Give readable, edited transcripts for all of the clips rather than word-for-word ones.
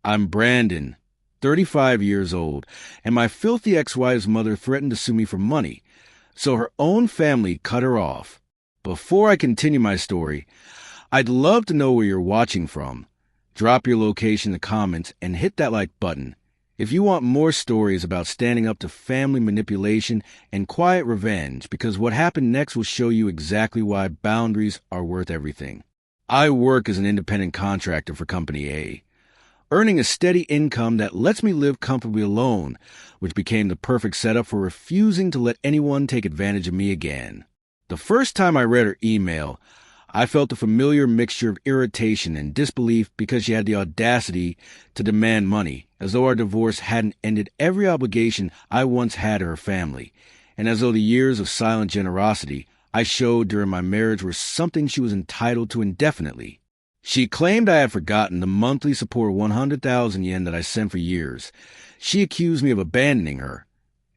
I'm Brandon, 35 years old, and my filthy ex-wife's mother threatened to sue me for money, so her own family cut her off. Before I continue my story, I'd love to know where you're watching from. Drop your location in the comments and hit that like button. If you want more stories about standing up to family manipulation and quiet revenge, because what happened next will show you exactly why boundaries are worth everything. I work as an independent contractor for Company A, earning a steady income that lets me live comfortably alone, which became the perfect setup for refusing to let anyone take advantage of me again. The first time I read her email, I felt a familiar mixture of irritation and disbelief because she had the audacity to demand money, as though our divorce hadn't ended every obligation I once had to her family, and as though the years of silent generosity I showed during my marriage were something she was entitled to indefinitely. She claimed I had forgotten the monthly support of 100,000 yen that I sent for years. She accused me of abandoning her,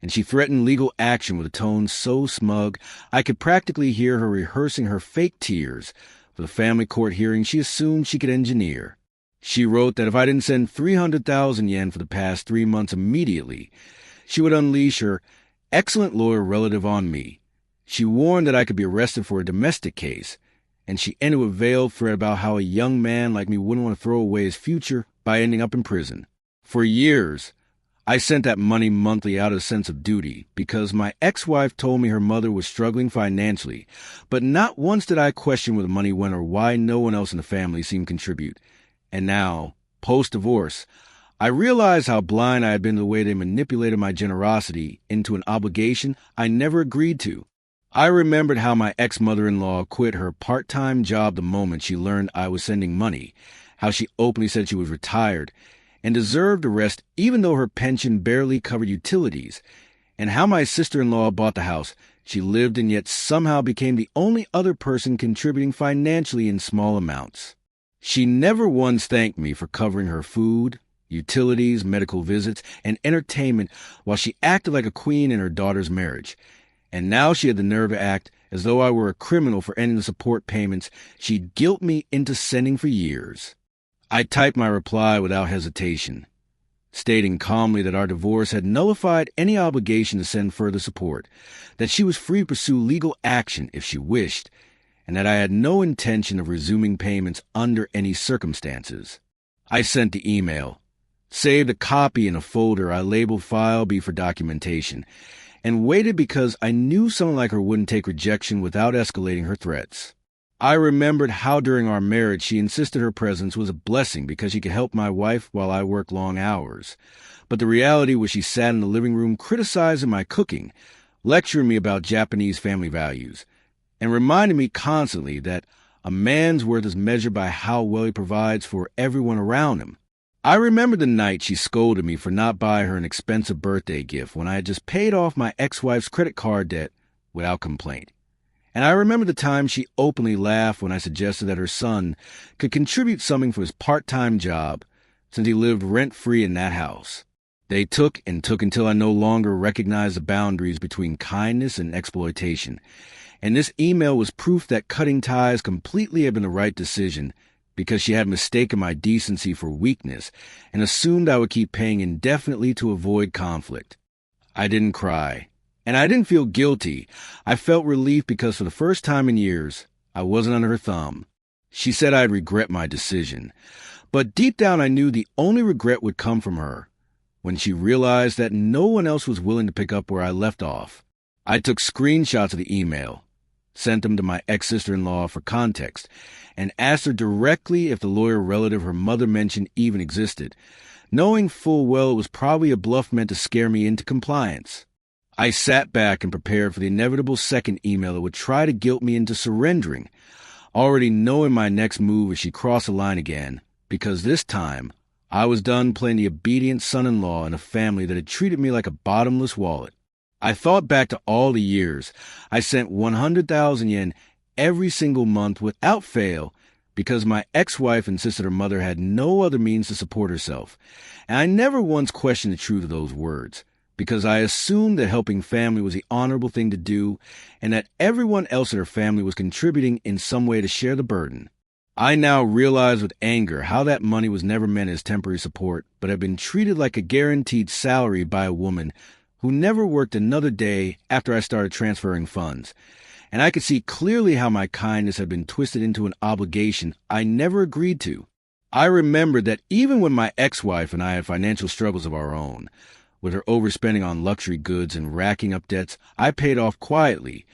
and she threatened legal action with a tone so smug I could practically hear her rehearsing her fake tears for the family court hearing she assumed she could engineer. She wrote that if I didn't send 300,000 yen for the past 3 months immediately, she would unleash her excellent lawyer relative on me. She warned that I could be arrested for a domestic case, and she ended with a veiled threat about how a young man like me wouldn't want to throw away his future by ending up in prison. For years, I sent that money monthly out of a sense of duty because my ex-wife told me her mother was struggling financially, but not once did I question where the money went or why no one else in the family seemed to contribute. And now, post-divorce, I realized how blind I had been to the way they manipulated my generosity into an obligation I never agreed to. I remembered how my ex-mother-in-law quit her part-time job the moment she learned I was sending money, how she openly said she was retired and deserved a rest even though her pension barely covered utilities, and how my sister-in-law bought the house she lived in yet somehow became the only other person contributing financially in small amounts. She never once thanked me for covering her food, utilities, medical visits, and entertainment while she acted like a queen in her daughter's marriage. And now she had the nerve to act as though I were a criminal for ending the support payments she'd guilt me into sending for years. I typed my reply without hesitation, stating calmly that our divorce had nullified any obligation to send further support, that she was free to pursue legal action if she wished, and that I had no intention of resuming payments under any circumstances. I sent the email, saved a copy in a folder I labeled File B for documentation, and waited because I knew someone like her wouldn't take rejection without escalating her threats. I remembered how during our marriage she insisted her presence was a blessing because she could help my wife while I worked long hours. But the reality was she sat in the living room criticizing my cooking, lecturing me about Japanese family values, and reminding me constantly that a man's worth is measured by how well he provides for everyone around him. I remember the night she scolded me for not buying her an expensive birthday gift when I had just paid off my ex-wife's credit card debt without complaint. And I remember the time she openly laughed when I suggested that her son could contribute something for his part-time job since he lived rent-free in that house. They took until I no longer recognized the boundaries between kindness and exploitation. And this email was proof that cutting ties completely had been the right decision, because she had mistaken my decency for weakness and assumed I would keep paying indefinitely to avoid conflict. I didn't cry, and I didn't feel guilty. I felt relief because for the first time in years, I wasn't under her thumb. She said I'd regret my decision, but deep down I knew the only regret would come from her, when she realized that no one else was willing to pick up where I left off. I took screenshots of the email, sent them to my ex-sister-in-law for context, and asked her directly if the lawyer relative her mother mentioned even existed, knowing full well it was probably a bluff meant to scare me into compliance. I sat back and prepared for the inevitable second email that would try to guilt me into surrendering, already knowing my next move if she crossed the line again, because this time I was done playing the obedient son-in-law in a family that had treated me like a bottomless wallet. I thought back to all the years I sent 100,000 yen every single month without fail because my ex-wife insisted her mother had no other means to support herself. And I never once questioned the truth of those words because I assumed that helping family was the honorable thing to do and that everyone else in her family was contributing in some way to share the burden. I now realize with anger how that money was never meant as temporary support, but had been treated like a guaranteed salary by a woman who never worked another day after I started transferring funds. And I could see clearly how my kindness had been twisted into an obligation I never agreed to. I remembered that even when my ex-wife and I had financial struggles of our own, with her overspending on luxury goods and racking up debts I paid off quietly,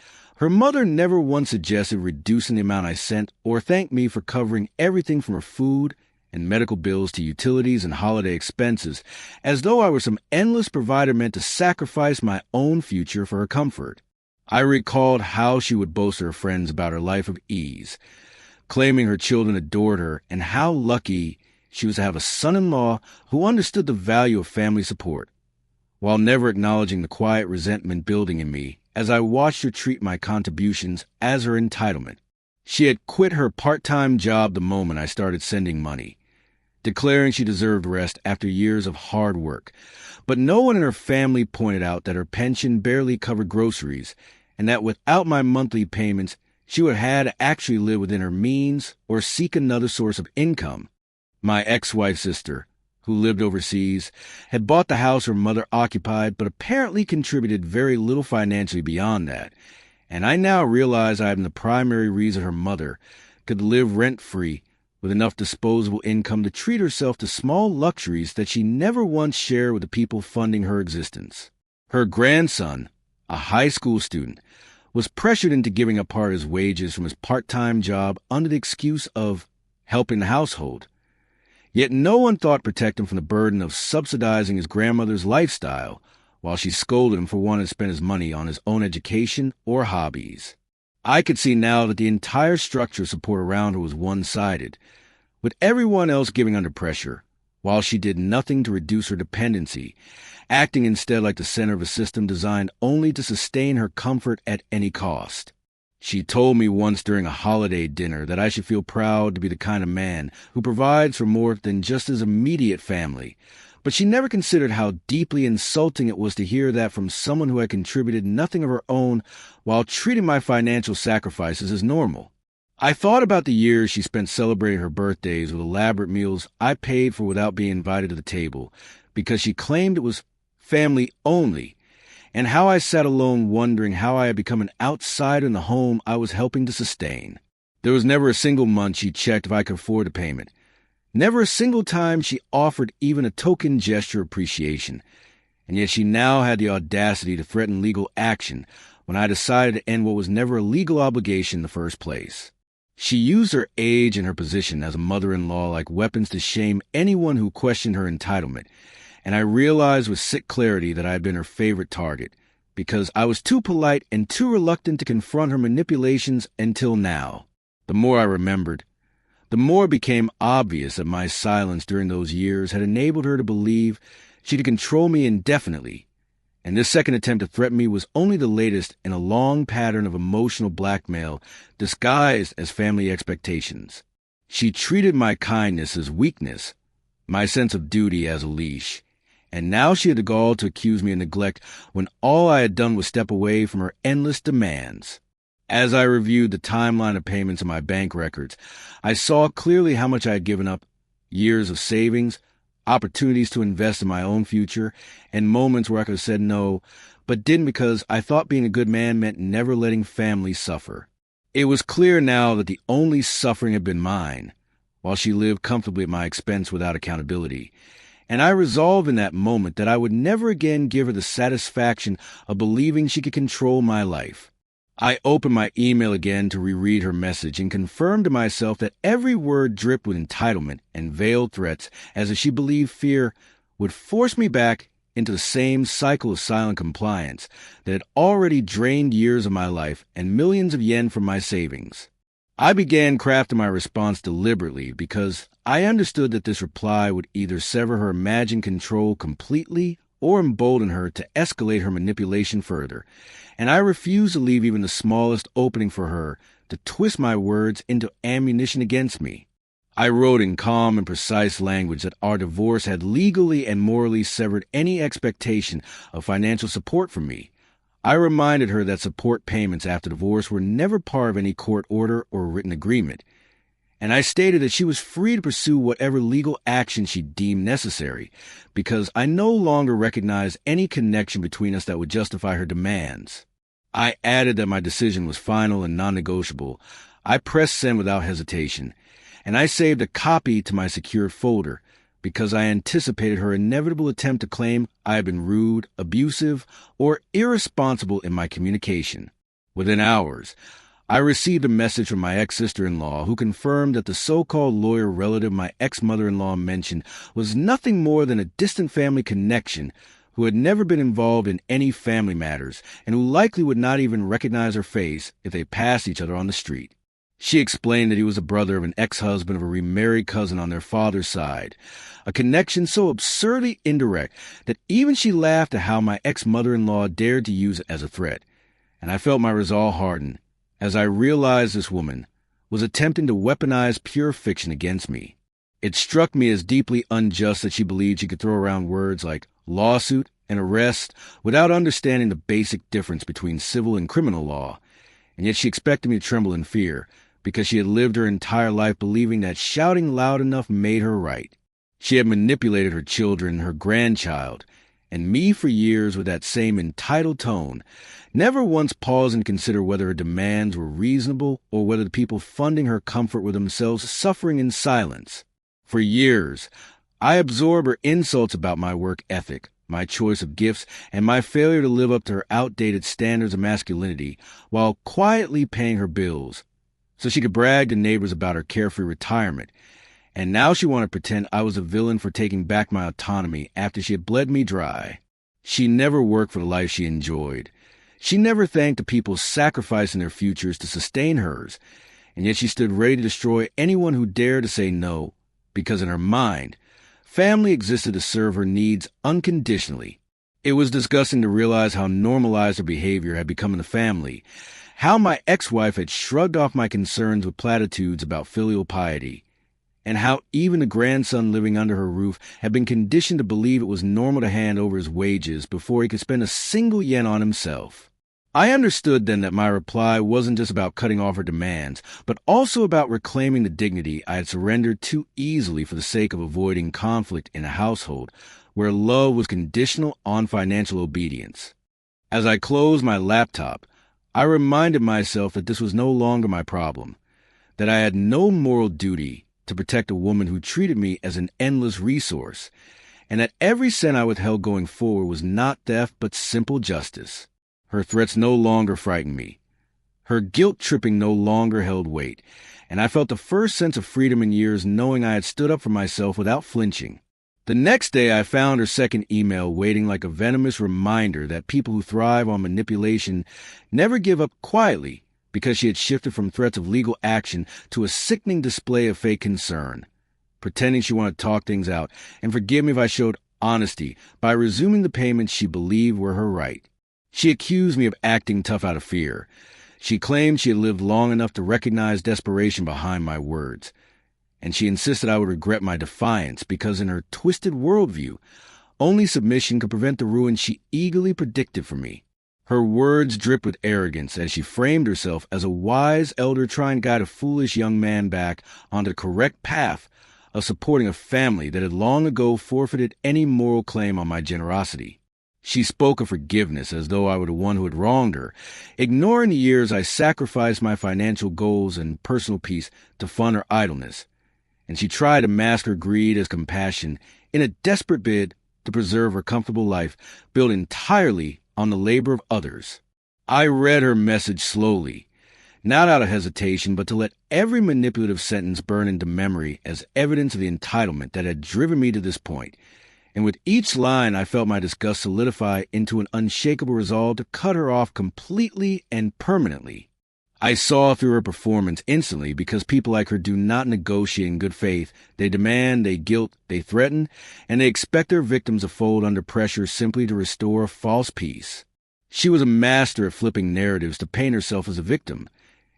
her mother never once suggested reducing the amount I sent or thanked me for covering everything from her food and medical bills to utilities and holiday expenses, as though I were some endless provider meant to sacrifice my own future for her comfort. I recalled how she would boast to her friends about her life of ease, claiming her children adored her and how lucky she was to have a son-in-law who understood the value of family support, while never acknowledging the quiet resentment building in me as I watched her treat my contributions as her entitlement. She had quit her part-time job the moment I started sending money, declaring she deserved rest after years of hard work. But no one in her family pointed out that her pension barely covered groceries, and that without my monthly payments, she would have had to actually live within her means or seek another source of income. My ex-wife's sister, who lived overseas, had bought the house her mother occupied, but apparently contributed very little financially beyond that. And I now realize I am the primary reason her mother could live rent-free with enough disposable income to treat herself to small luxuries that she never once shared with the people funding her existence. Her grandson, a high school student, was pressured into giving up part of his wages from his part-time job under the excuse of helping the household. Yet no one thought to protect him from the burden of subsidizing his grandmother's lifestyle, while she scolded him for wanting to spend his money on his own education or hobbies. I could see now that the entire structure of support around her was one-sided, with everyone else giving under pressure, while she did nothing to reduce her dependency, acting instead like the center of a system designed only to sustain her comfort at any cost. She told me once during a holiday dinner that I should feel proud to be the kind of man who provides for more than just his immediate family, but she never considered how deeply insulting it was to hear that from someone who had contributed nothing of her own while treating my financial sacrifices as normal. I thought about the years she spent celebrating her birthdays with elaborate meals I paid for without being invited to the table, because she claimed it was family only, and how I sat alone wondering how I had become an outsider in the home I was helping to sustain. There was never a single month she checked if I could afford the payment. Never a single time she offered even a token gesture of appreciation, and yet she now had the audacity to threaten legal action when I decided to end what was never a legal obligation in the first place. She used her age and her position as a mother-in-law like weapons to shame anyone who questioned her entitlement, and I realized with sick clarity that I had been her favorite target, because I was too polite and too reluctant to confront her manipulations until now. The more I remembered, the more it became obvious that my silence during those years had enabled her to believe she could control me indefinitely, and this second attempt to threaten me was only the latest in a long pattern of emotional blackmail disguised as family expectations. She treated my kindness as weakness, my sense of duty as a leash, and now she had the gall to accuse me of neglect when all I had done was step away from her endless demands. As I reviewed the timeline of payments in my bank records, I saw clearly how much I had given up: years of savings, opportunities to invest in my own future, and moments where I could have said no, but didn't because I thought being a good man meant never letting family suffer. It was clear now that the only suffering had been mine, while she lived comfortably at my expense without accountability. And I resolved in that moment that I would never again give her the satisfaction of believing she could control my life. I opened my email again to reread her message and confirmed to myself that every word dripped with entitlement and veiled threats, as if she believed fear would force me back into the same cycle of silent compliance that had already drained years of my life and millions of yen from my savings. I began crafting my response deliberately because I understood that this reply would either sever her imagined control completely or embolden her to escalate her manipulation further, and I refused to leave even the smallest opening for her to twist my words into ammunition against me. I wrote in calm and precise language that our divorce had legally and morally severed any expectation of financial support from me. I reminded her that support payments after divorce were never part of any court order or written agreement, and I stated that she was free to pursue whatever legal action she deemed necessary, because I no longer recognized any connection between us that would justify her demands. I added that my decision was final and non-negotiable. I pressed send without hesitation, and I saved a copy to my secured folder, because I anticipated her inevitable attempt to claim I had been rude, abusive, or irresponsible in my communication. Within hours, I received a message from my ex-sister-in-law who confirmed that the so-called lawyer relative my ex-mother-in-law mentioned was nothing more than a distant family connection who had never been involved in any family matters and who likely would not even recognize her face if they passed each other on the street. She explained that he was the brother of an ex-husband of a remarried cousin on their father's side, a connection so absurdly indirect that even she laughed at how my ex-mother-in-law dared to use it as a threat, and I felt my resolve harden as I realized this woman was attempting to weaponize pure fiction against me. It struck me as deeply unjust that she believed she could throw around words like lawsuit and arrest without understanding the basic difference between civil and criminal law, and yet she expected me to tremble in fear because she had lived her entire life believing that shouting loud enough made her right. She had manipulated her children, her grandchild, and me for years with that same entitled tone, never once pausing to consider whether her demands were reasonable or whether the people funding her comfort were themselves suffering in silence. For years, I absorbed her insults about my work ethic, my choice of gifts, and my failure to live up to her outdated standards of masculinity while quietly paying her bills, so she could brag to neighbors about her carefree retirement. And now she wanted to pretend I was a villain for taking back my autonomy after she had bled me dry. She never worked for the life she enjoyed. She never thanked the people sacrificing their futures to sustain hers, and yet she stood ready to destroy anyone who dared to say no, because in her mind, family existed to serve her needs unconditionally. It was disgusting to realize how normalized her behavior had become in the family, how my ex-wife had shrugged off my concerns with platitudes about filial piety, and how even the grandson living under her roof had been conditioned to believe it was normal to hand over his wages before he could spend a single yen on himself. I understood then that my reply wasn't just about cutting off her demands, but also about reclaiming the dignity I had surrendered too easily for the sake of avoiding conflict in a household where love was conditional on financial obedience. As I closed my laptop, I reminded myself that this was no longer my problem, that I had no moral duty to protect a woman who treated me as an endless resource, and that every cent I withheld going forward was not theft but simple justice. Her threats no longer frightened me. Her guilt-tripping no longer held weight, and I felt the first sense of freedom in years knowing I had stood up for myself without flinching. The next day I found her second email waiting like a venomous reminder that people who thrive on manipulation never give up quietly, because she had shifted from threats of legal action to a sickening display of fake concern, pretending she wanted to talk things out and forgive me if I showed honesty by resuming the payments she believed were her right. She accused me of acting tough out of fear. She claimed she had lived long enough to recognize desperation behind my words, and she insisted I would regret my defiance because in her twisted worldview, only submission could prevent the ruin she eagerly predicted for me. Her words dripped with arrogance as she framed herself as a wise elder trying to guide a foolish young man back onto the correct path of supporting a family that had long ago forfeited any moral claim on my generosity. She spoke of forgiveness as though I were the one who had wronged her, ignoring the years I sacrificed my financial goals and personal peace to fund her idleness, and she tried to mask her greed as compassion in a desperate bid to preserve her comfortable life built entirely on the labor of others. I read her message slowly, not out of hesitation, but to let every manipulative sentence burn into memory as evidence of the entitlement that had driven me to this point. And with each line, I felt my disgust solidify into an unshakable resolve to cut her off completely and permanently. I saw through her performance instantly because people like her do not negotiate in good faith. They demand, they guilt, they threaten, and they expect their victims to fold under pressure simply to restore a false peace. She was a master at flipping narratives to paint herself as a victim,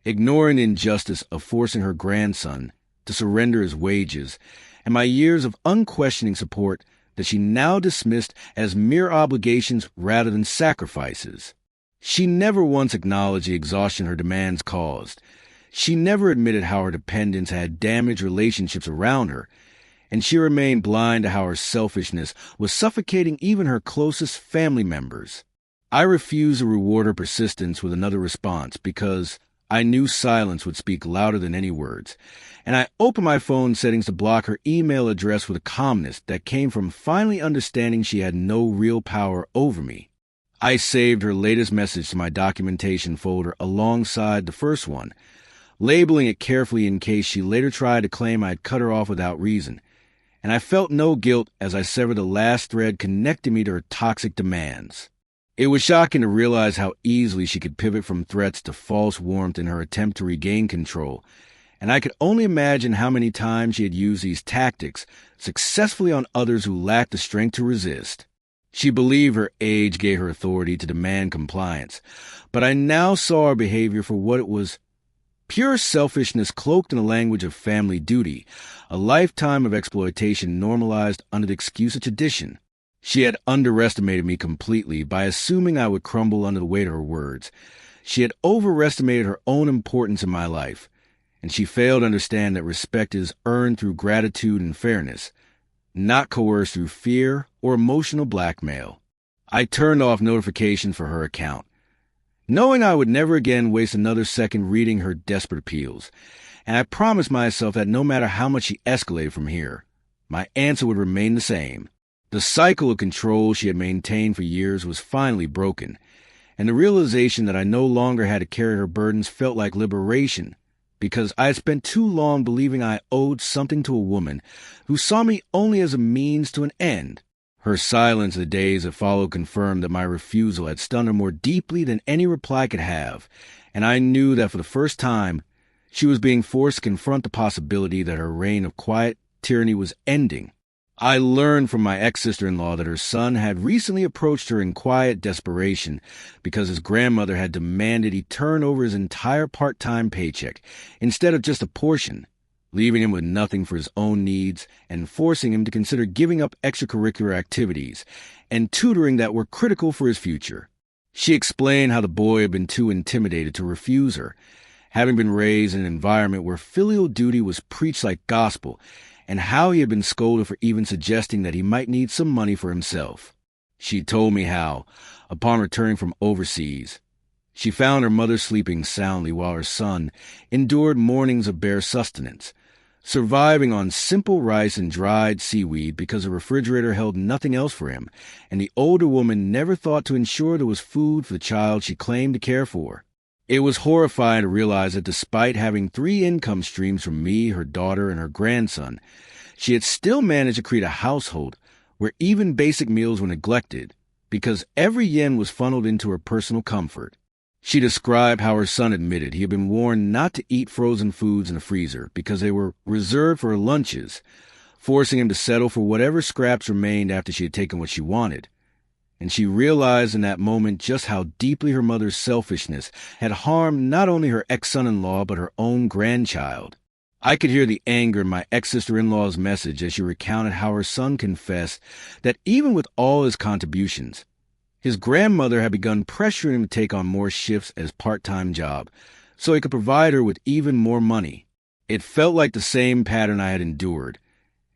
ignoring the injustice of forcing her grandson to surrender his wages, and my years of unquestioning support that she now dismissed as mere obligations rather than sacrifices. She never once acknowledged the exhaustion her demands caused. She never admitted how her dependence had damaged relationships around her, and she remained blind to how her selfishness was suffocating even her closest family members. I refused to reward her persistence with another response because I knew silence would speak louder than any words, and I opened my phone settings to block her email address with a calmness that came from finally understanding she had no real power over me. I saved her latest message to my documentation folder alongside the first one, labeling it carefully in case she later tried to claim I had cut her off without reason, and I felt no guilt as I severed the last thread connecting me to her toxic demands. It was shocking to realize how easily she could pivot from threats to false warmth in her attempt to regain control, and I could only imagine how many times she had used these tactics successfully on others who lacked the strength to resist. She believed her age gave her authority to demand compliance, but I now saw her behavior for what it was: pure selfishness cloaked in the language of family duty, a lifetime of exploitation normalized under the excuse of tradition. She had underestimated me completely by assuming I would crumble under the weight of her words. She had overestimated her own importance in my life, and she failed to understand that respect is earned through gratitude and fairness, not coerced through fear or emotional blackmail. I turned off notifications for her account, knowing I would never again waste another second reading her desperate appeals, and I promised myself that no matter how much she escalated from here, my answer would remain the same. The cycle of control she had maintained for years was finally broken, and the realization that I no longer had to carry her burdens felt like liberation, because I had spent too long believing I owed something to a woman who saw me only as a means to an end. Her silence the days that followed confirmed that my refusal had stunned her more deeply than any reply could have, and I knew that for the first time, she was being forced to confront the possibility that her reign of quiet tyranny was ending. I learned from my ex-sister-in-law that her son had recently approached her in quiet desperation because his grandmother had demanded he turn over his entire part-time paycheck instead of just a portion, leaving him with nothing for his own needs and forcing him to consider giving up extracurricular activities and tutoring that were critical for his future. She explained how the boy had been too intimidated to refuse her, having been raised in an environment where filial duty was preached like gospel, and how he had been scolded for even suggesting that he might need some money for himself. She told me how, upon returning from overseas, she found her mother sleeping soundly while her son endured mornings of bare sustenance, surviving on simple rice and dried seaweed because the refrigerator held nothing else for him, and the older woman never thought to ensure there was food for the child she claimed to care for. It was horrifying to realize that despite having 3 income streams from me, her daughter, and her grandson, she had still managed to create a household where even basic meals were neglected because every yen was funneled into her personal comfort. She described how her son admitted he had been warned not to eat frozen foods in the freezer because they were reserved for her lunches, forcing him to settle for whatever scraps remained after she had taken what she wanted. And she realized in that moment just how deeply her mother's selfishness had harmed not only her ex-son-in-law but her own grandchild. I could hear the anger in my ex-sister-in-law's message as she recounted how her son confessed that even with all his contributions, his grandmother had begun pressuring him to take on more shifts as part-time job so he could provide her with even more money. It felt like the same pattern I had endured,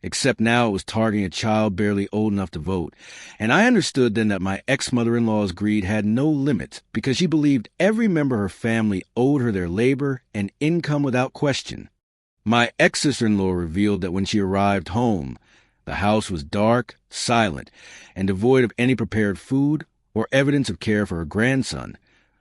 except now it was targeting a child barely old enough to vote, and I understood then that my ex-mother-in-law's greed had no limits because she believed every member of her family owed her their labor and income without question. My ex-sister-in-law revealed that when she arrived home, the house was dark, silent, and devoid of any prepared food or evidence of care for her grandson,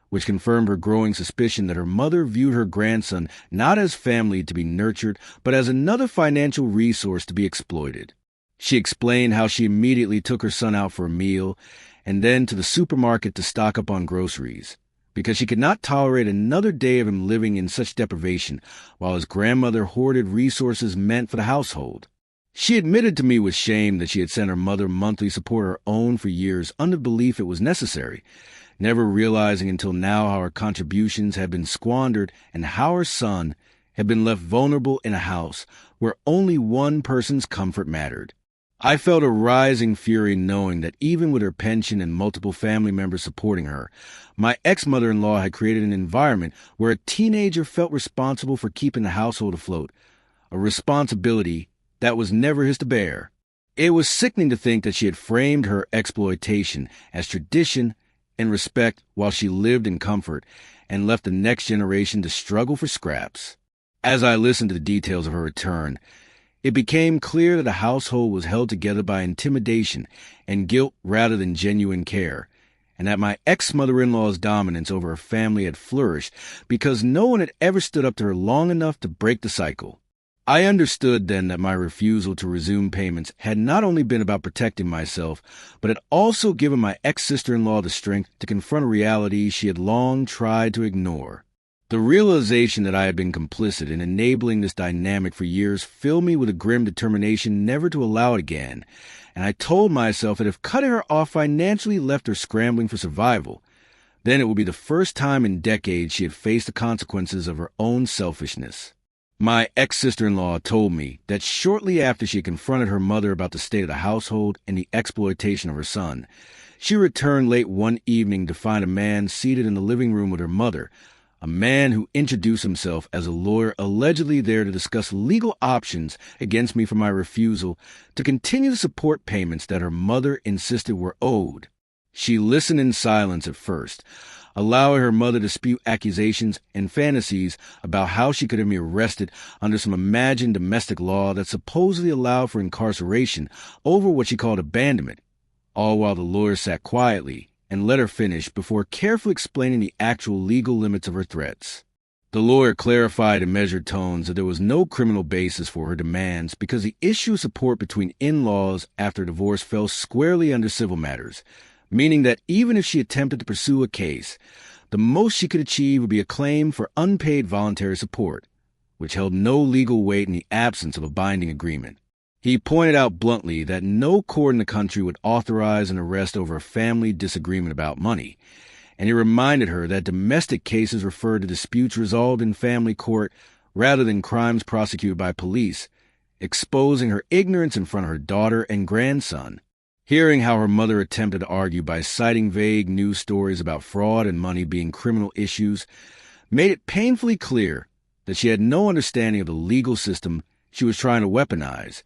which confirmed her growing suspicion that her mother viewed her grandson not as family to be nurtured, but as another financial resource to be exploited. She explained how she immediately took her son out for a meal and then to the supermarket to stock up on groceries, because she could not tolerate another day of him living in such deprivation while his grandmother hoarded resources meant for the household. She admitted to me with shame that she had sent her mother monthly support of her own for years under the belief it was necessary, never realizing until now how her contributions had been squandered and how her son had been left vulnerable in a house where only one person's comfort mattered. I felt a rising fury knowing that even with her pension and multiple family members supporting her, my ex-mother-in-law had created an environment where a teenager felt responsible for keeping the household afloat, a responsibility that was never his to bear. It was sickening to think that she had framed her exploitation as tradition and respect while she lived in comfort and left the next generation to struggle for scraps. As I listened to the details of her return, it became clear that the household was held together by intimidation and guilt rather than genuine care, and that my ex-mother-in-law's dominance over her family had flourished because no one had ever stood up to her long enough to break the cycle. I understood then that my refusal to resume payments had not only been about protecting myself, but had also given my ex-sister-in-law the strength to confront a reality she had long tried to ignore. The realization that I had been complicit in enabling this dynamic for years filled me with a grim determination never to allow it again, and I told myself that if cutting her off financially left her scrambling for survival, then it would be the first time in decades she had faced the consequences of her own selfishness. My ex-sister-in-law told me that shortly after she had confronted her mother about the state of the household and the exploitation of her son, she returned late one evening to find a man seated in the living room with her mother, a man who introduced himself as a lawyer allegedly there to discuss legal options against me for my refusal to continue the support payments that her mother insisted were owed. She listened in silence at first, allowing her mother to spew accusations and fantasies about how she could have me arrested under some imagined domestic law that supposedly allowed for incarceration over what she called abandonment, all while the lawyer sat quietly and let her finish before carefully explaining the actual legal limits of her threats. The lawyer clarified in measured tones that there was no criminal basis for her demands because the issue of support between in-laws after divorce fell squarely under civil matters, meaning that even if she attempted to pursue a case, the most she could achieve would be a claim for unpaid voluntary support, which held no legal weight in the absence of a binding agreement. He pointed out bluntly that no court in the country would authorize an arrest over a family disagreement about money, and he reminded her that domestic cases referred to disputes resolved in family court rather than crimes prosecuted by police, exposing her ignorance in front of her daughter and grandson. Hearing how her mother attempted to argue by citing vague news stories about fraud and money being criminal issues made it painfully clear that she had no understanding of the legal system she was trying to weaponize,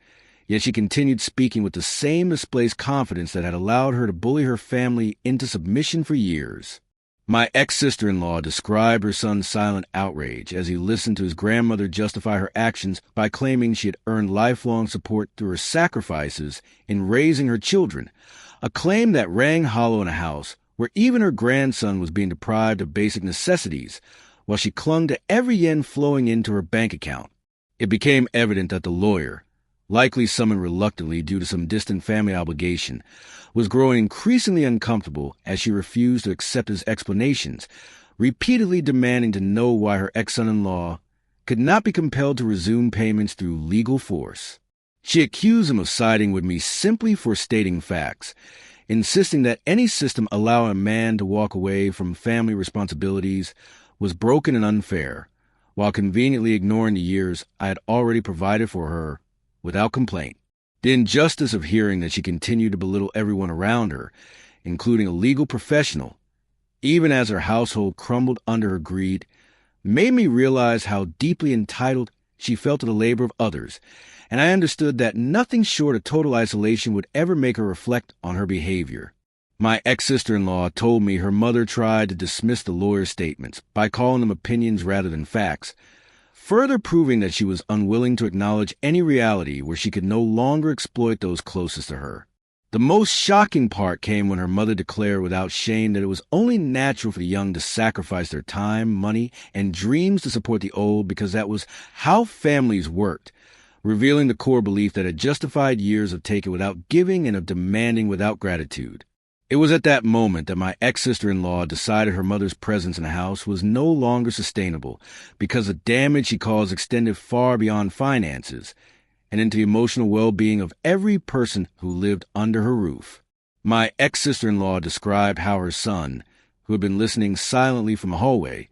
yet she continued speaking with the same misplaced confidence that had allowed her to bully her family into submission for years. My ex-sister-in-law described her son's silent outrage as he listened to his grandmother justify her actions by claiming she had earned lifelong support through her sacrifices in raising her children, a claim that rang hollow in a house where even her grandson was being deprived of basic necessities, while she clung to every yen flowing into her bank account. It became evident that the lawyer, likely summoned reluctantly due to some distant family obligation, was growing increasingly uncomfortable as she refused to accept his explanations, repeatedly demanding to know why her ex-son-in-law could not be compelled to resume payments through legal force. She accused him of siding with me simply for stating facts, insisting that any system allowing a man to walk away from family responsibilities was broken and unfair, while conveniently ignoring the years I had already provided for her without complaint. The injustice of hearing that she continued to belittle everyone around her, including a legal professional, even as her household crumbled under her greed, made me realize how deeply entitled she felt to the labor of others, and I understood that nothing short of total isolation would ever make her reflect on her behavior. My ex-sister-in-law told me her mother tried to dismiss the lawyer's statements by calling them opinions rather than facts, further proving that she was unwilling to acknowledge any reality where she could no longer exploit those closest to her. The most shocking part came when her mother declared without shame that it was only natural for the young to sacrifice their time, money, and dreams to support the old because that was how families worked, revealing the core belief that had justified years of taking without giving and of demanding without gratitude. It was at that moment that my ex-sister-in-law decided her mother's presence in the house was no longer sustainable because the damage she caused extended far beyond finances and into the emotional well-being of every person who lived under her roof. My ex-sister-in-law described how her son, who had been listening silently from a hallway,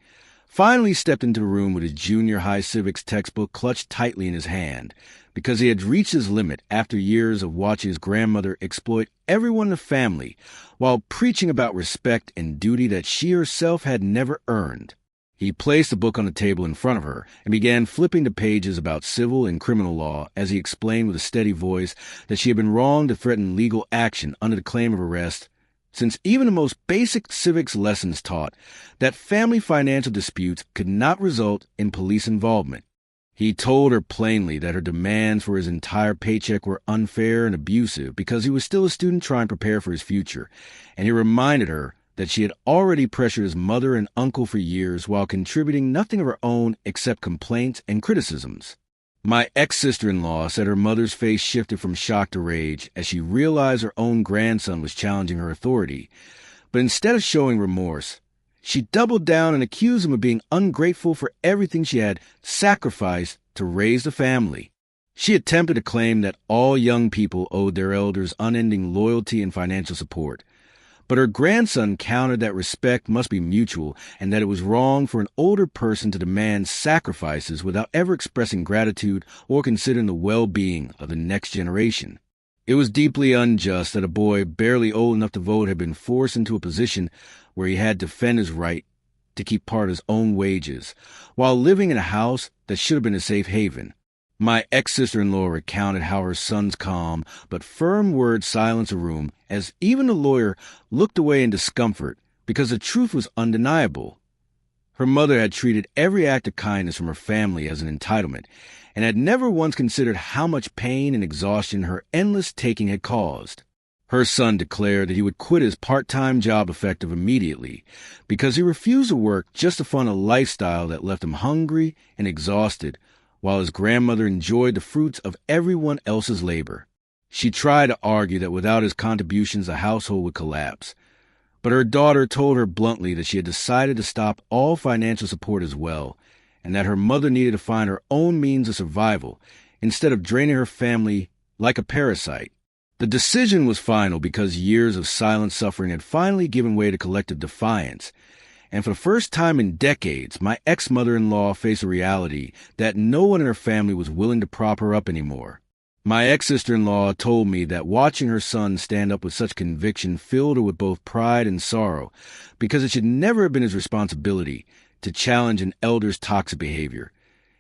finally stepped into the room with his junior high civics textbook clutched tightly in his hand because he had reached his limit after years of watching his grandmother exploit everyone in the family while preaching about respect and duty that she herself had never earned. He placed the book on the table in front of her and began flipping the pages about civil and criminal law as he explained with a steady voice that she had been wrong to threaten legal action under the claim of arrest, since even the most basic civics lessons taught that family financial disputes could not result in police involvement. He told her plainly that her demands for his entire paycheck were unfair and abusive because he was still a student trying to prepare for his future, and he reminded her that she had already pressured his mother and uncle for years while contributing nothing of her own except complaints and criticisms. My ex-sister-in-law said her mother's face shifted from shock to rage as she realized her own grandson was challenging her authority, but instead of showing remorse, she doubled down and accused him of being ungrateful for everything she had sacrificed to raise the family. She attempted to claim that all young people owed their elders unending loyalty and financial support, but her grandson countered that respect must be mutual and that it was wrong for an older person to demand sacrifices without ever expressing gratitude or considering the well-being of the next generation. It was deeply unjust that a boy barely old enough to vote had been forced into a position where he had to defend his right to keep part of his own wages, while living in a house that should have been a safe haven. My ex-sister-in-law recounted how her son's calm but firm words silenced the room as even the lawyer looked away in discomfort because the truth was undeniable. Her mother had treated every act of kindness from her family as an entitlement and had never once considered how much pain and exhaustion her endless taking had caused. Her son declared that he would quit his part-time job effective immediately because he refused to work just to fund a lifestyle that left him hungry and exhausted, while his grandmother enjoyed the fruits of everyone else's labor. She tried to argue that without his contributions the household would collapse, but her daughter told her bluntly that she had decided to stop all financial support as well, and that her mother needed to find her own means of survival instead of draining her family like a parasite. The decision was final because years of silent suffering had finally given way to collective defiance, and for the first time in decades, my ex-mother-in-law faced a reality that no one in her family was willing to prop her up anymore. My ex-sister-in-law told me that watching her son stand up with such conviction filled her with both pride and sorrow, because it should never have been his responsibility to challenge an elder's toxic behavior.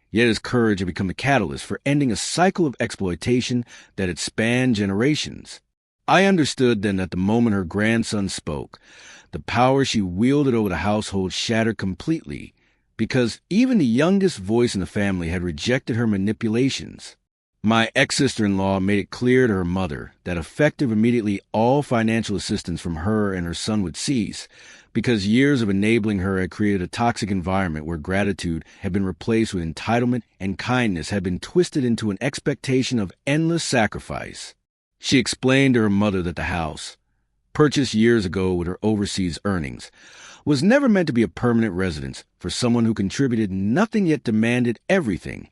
Yet his courage had become the catalyst for ending a cycle of exploitation that had spanned generations. I understood then that the moment her grandson spoke, the power she wielded over the household shattered completely, because even the youngest voice in the family had rejected her manipulations. My ex-sister-in-law made it clear to her mother that effective immediately all financial assistance from her and her son would cease, because years of enabling her had created a toxic environment where gratitude had been replaced with entitlement and kindness had been twisted into an expectation of endless sacrifice. She explained to her mother that the house, purchased years ago with her overseas earnings, was never meant to be a permanent residence for someone who contributed nothing yet demanded everything,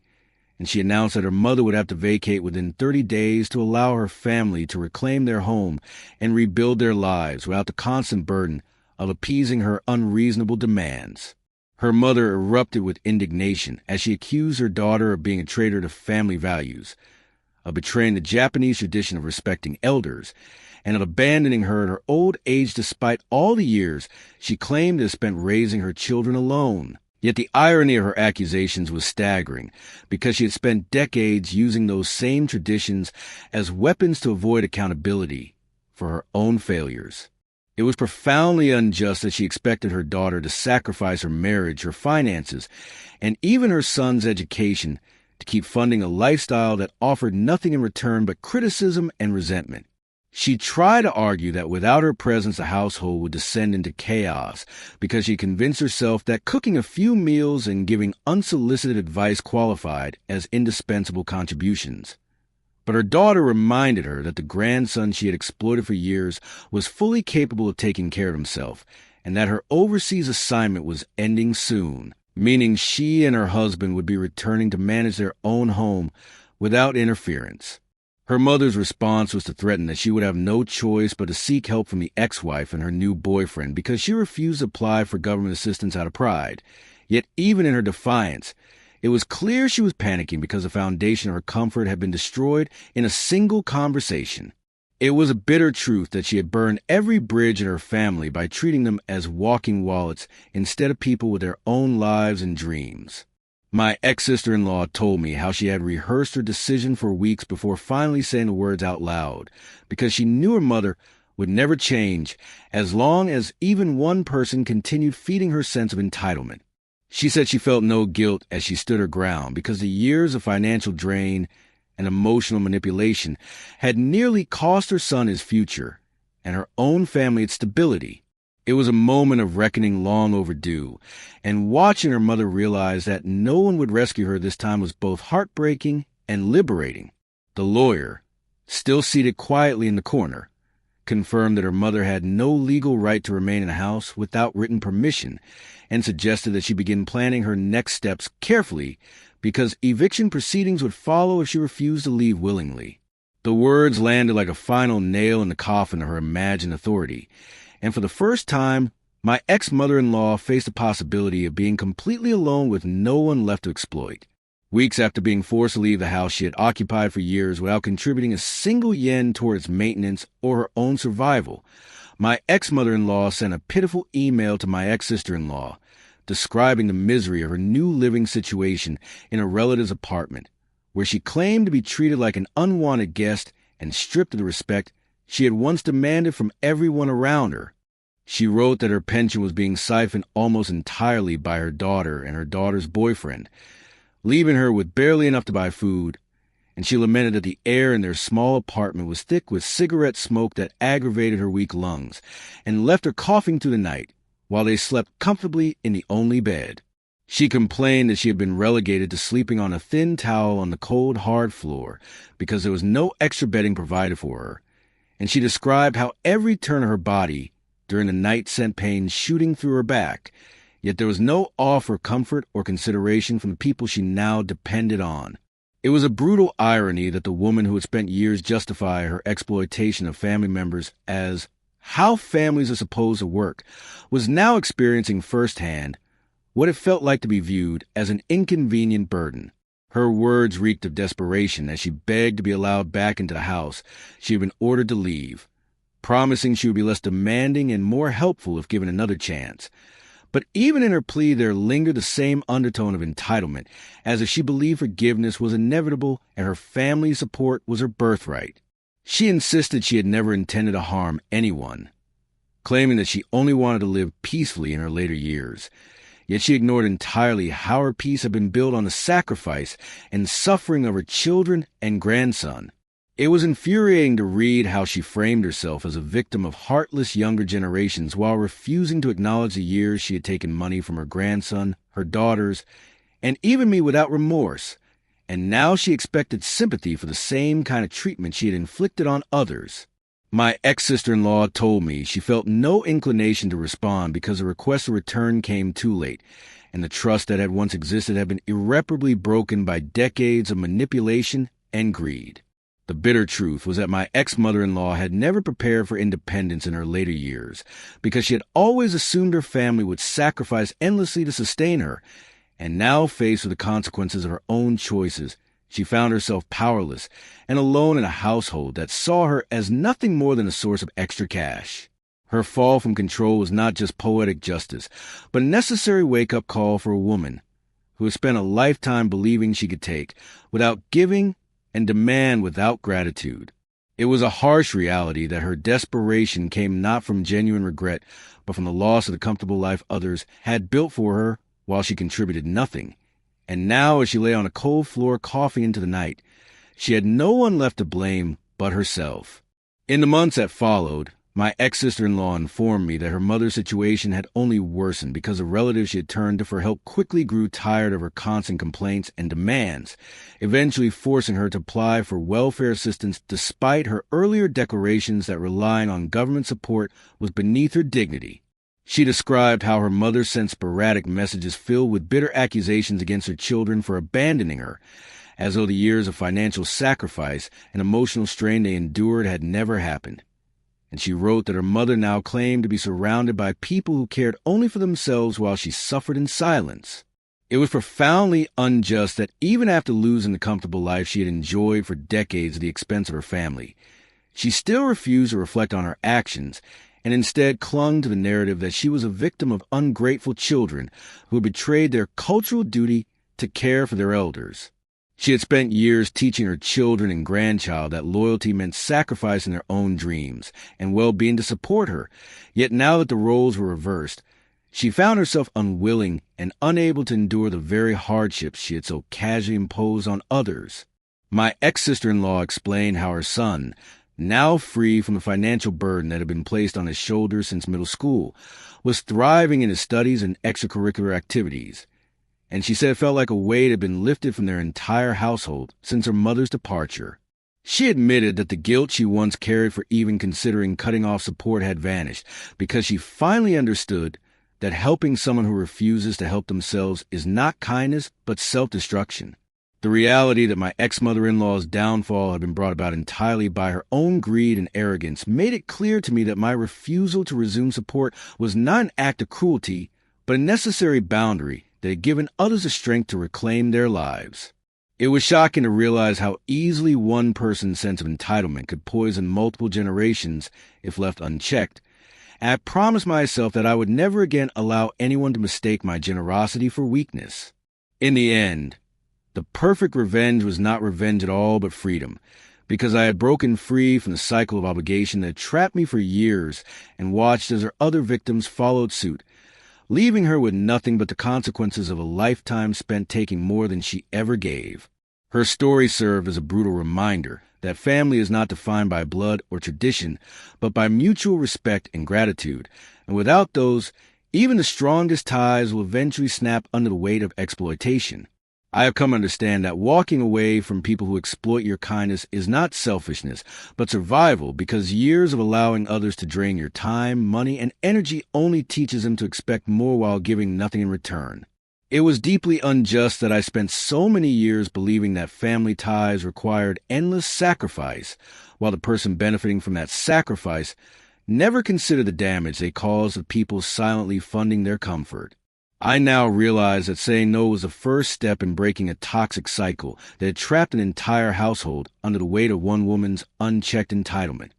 and she announced that her mother would have to vacate within 30 days to allow her family to reclaim their home and rebuild their lives without the constant burden of appeasing her unreasonable demands. Her mother erupted with indignation as she accused her daughter of being a traitor to family values, of betraying the Japanese tradition of respecting elders, and of abandoning her at her old age despite all the years she claimed to have spent raising her children alone. Yet the irony of her accusations was staggering, because she had spent decades using those same traditions as weapons to avoid accountability for her own failures. It was profoundly unjust that she expected her daughter to sacrifice her marriage, her finances, and even her son's education to keep funding a lifestyle that offered nothing in return but criticism and resentment. She tried to argue that without her presence the household would descend into chaos because she convinced herself that cooking a few meals and giving unsolicited advice qualified as indispensable contributions. But her daughter reminded her that the grandson she had exploited for years was fully capable of taking care of himself, and that her overseas assignment was ending soon, meaning she and her husband would be returning to manage their own home without interference. Her mother's response was to threaten that she would have no choice but to seek help from the ex-wife and her new boyfriend because she refused to apply for government assistance out of pride, Yet even in her defiance, it was clear she was panicking because the foundation of her comfort had been destroyed in a single conversation. It was a bitter truth that she had burned every bridge in her family by treating them as walking wallets instead of people with their own lives and dreams. My ex-sister-in-law told me how she had rehearsed her decision for weeks before finally saying the words out loud, because she knew her mother would never change as long as even one person continued feeding her sense of entitlement. She said she felt no guilt as she stood her ground because the years of financial drain and emotional manipulation had nearly cost her son his future and her own family its stability. It was a moment of reckoning long overdue, and watching her mother realize that no one would rescue her this time was both heartbreaking and liberating. The lawyer, still seated quietly in the corner, confirmed that her mother had no legal right to remain in the house without written permission and suggested that she begin planning her next steps carefully because eviction proceedings would follow if she refused to leave willingly. The words landed like a final nail in the coffin of her imagined authority, and for the first time, my ex-mother-in-law faced the possibility of being completely alone with no one left to exploit. Weeks after being forced to leave the house she had occupied for years without contributing a single yen toward its maintenance or her own survival, my ex-mother-in-law sent a pitiful email to my ex-sister-in-law, describing the misery of her new living situation in a relative's apartment, where she claimed to be treated like an unwanted guest and stripped of the respect she had once demanded from everyone around her. She wrote that her pension was being siphoned almost entirely by her daughter and her daughter's boyfriend, leaving her with barely enough to buy food, and she lamented that the air in their small apartment was thick with cigarette smoke that aggravated her weak lungs and left her coughing through the night while they slept comfortably in the only bed. She complained that she had been relegated to sleeping on a thin towel on the cold, hard floor because there was no extra bedding provided for her, and she described how every turn of her body during the night sent pain shooting through her back, yet there was no offer of comfort or consideration from the people she now depended on. It was a brutal irony that the woman who had spent years justifying her exploitation of family members as how families are supposed to work was now experiencing firsthand what it felt like to be viewed as an inconvenient burden. Her words reeked of desperation as she begged to be allowed back into the house she had been ordered to leave, promising she would be less demanding and more helpful if given another chance. But even in her plea there lingered the same undertone of entitlement, as if she believed forgiveness was inevitable and her family's support was her birthright. She insisted she had never intended to harm anyone, claiming that she only wanted to live peacefully in her later years. Yet she ignored entirely how her peace had been built on the sacrifice and suffering of her children and grandson. It was infuriating to read how she framed herself as a victim of heartless younger generations while refusing to acknowledge the years she had taken money from her grandson, her daughters, and even me without remorse. And now she expected sympathy for the same kind of treatment she had inflicted on others. My ex-sister-in-law told me she felt no inclination to respond because the request to return came too late, and the trust that had once existed had been irreparably broken by decades of manipulation and greed. The bitter truth was that my ex-mother-in-law had never prepared for independence in her later years because she had always assumed her family would sacrifice endlessly to sustain her, and now faced with the consequences of her own choices, she found herself powerless and alone in a household that saw her as nothing more than a source of extra cash. Her fall from control was not just poetic justice, but a necessary wake-up call for a woman who had spent a lifetime believing she could take without giving and demand without gratitude. It was a harsh reality that her desperation came not from genuine regret, but from the loss of the comfortable life others had built for her while she contributed nothing. And now, as she lay on a cold floor coughing into the night, she had no one left to blame but herself. In the months that followed, my ex-sister-in-law informed me that her mother's situation had only worsened because the relatives she had turned to for help quickly grew tired of her constant complaints and demands, eventually forcing her to apply for welfare assistance despite her earlier declarations that relying on government support was beneath her dignity. She described how her mother sent sporadic messages filled with bitter accusations against her children for abandoning her, as though the years of financial sacrifice and emotional strain they endured had never happened. and she wrote that her mother now claimed to be surrounded by people who cared only for themselves while she suffered in silence. It was profoundly unjust that even after losing the comfortable life she had enjoyed for decades at the expense of her family, she still refused to reflect on her actions and instead clung to the narrative that she was a victim of ungrateful children who had betrayed their cultural duty to care for their elders. She had spent years teaching her children and grandchild that loyalty meant sacrificing their own dreams and well-being to support her, yet now that the roles were reversed, she found herself unwilling and unable to endure the very hardships she had so casually imposed on others. My ex-sister-in-law explained how her son, now free from the financial burden that had been placed on his shoulders since middle school, was thriving in his studies and extracurricular activities. And she said it felt like a weight had been lifted from their entire household since her mother's departure. She admitted that the guilt she once carried for even considering cutting off support had vanished because she finally understood that helping someone who refuses to help themselves is not kindness but self-destruction. The reality that my ex-mother-in-law's downfall had been brought about entirely by her own greed and arrogance made it clear to me that my refusal to resume support was not an act of cruelty, but a necessary boundary that had given others the strength to reclaim their lives. It was shocking to realize how easily one person's sense of entitlement could poison multiple generations if left unchecked, and I promised myself that I would never again allow anyone to mistake my generosity for weakness. In the end, the perfect revenge was not revenge at all but freedom, because I had broken free from the cycle of obligation that had trapped me for years and watched as her other victims followed suit, leaving her with nothing but the consequences of a lifetime spent taking more than she ever gave. Her story served as a brutal reminder that family is not defined by blood or tradition, but by mutual respect and gratitude, and without those, even the strongest ties will eventually snap under the weight of exploitation. I have come to understand that walking away from people who exploit your kindness is not selfishness, but survival, because years of allowing others to drain your time, money, and energy only teaches them to expect more while giving nothing in return. It was deeply unjust that I spent so many years believing that family ties required endless sacrifice, while the person benefiting from that sacrifice never considered the damage they caused the people silently funding their comfort. I now realize that saying no was the first step in breaking a toxic cycle that had trapped an entire household under the weight of one woman's unchecked entitlement.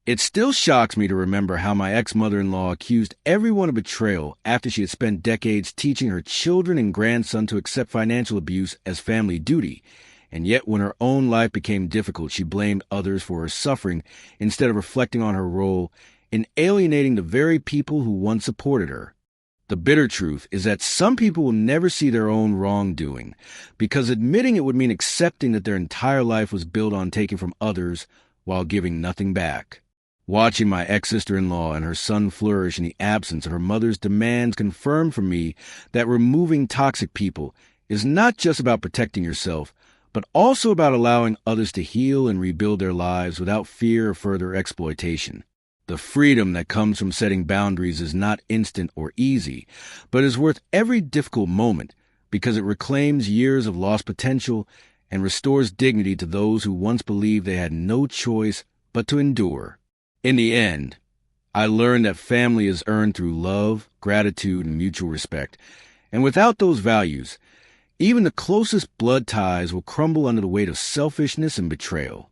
It still shocks me to remember how my ex-mother-in-law accused everyone of betrayal after she had spent decades teaching her children and grandson to accept financial abuse as family duty, and yet when her own life became difficult, she blamed others for her suffering instead of reflecting on her role in alienating the very people who once supported her. The bitter truth is that some people will never see their own wrongdoing, because admitting it would mean accepting that their entire life was built on taking from others while giving nothing back. Watching my ex-sister-in-law and her son flourish in the absence of her mother's demands confirmed for me that removing toxic people is not just about protecting yourself, but also about allowing others to heal and rebuild their lives without fear of further exploitation. The freedom that comes from setting boundaries is not instant or easy, but is worth every difficult moment because it reclaims years of lost potential and restores dignity to those who once believed they had no choice but to endure. In the end, I learned that family is earned through love, gratitude, and mutual respect, and without those values, even the closest blood ties will crumble under the weight of selfishness and betrayal.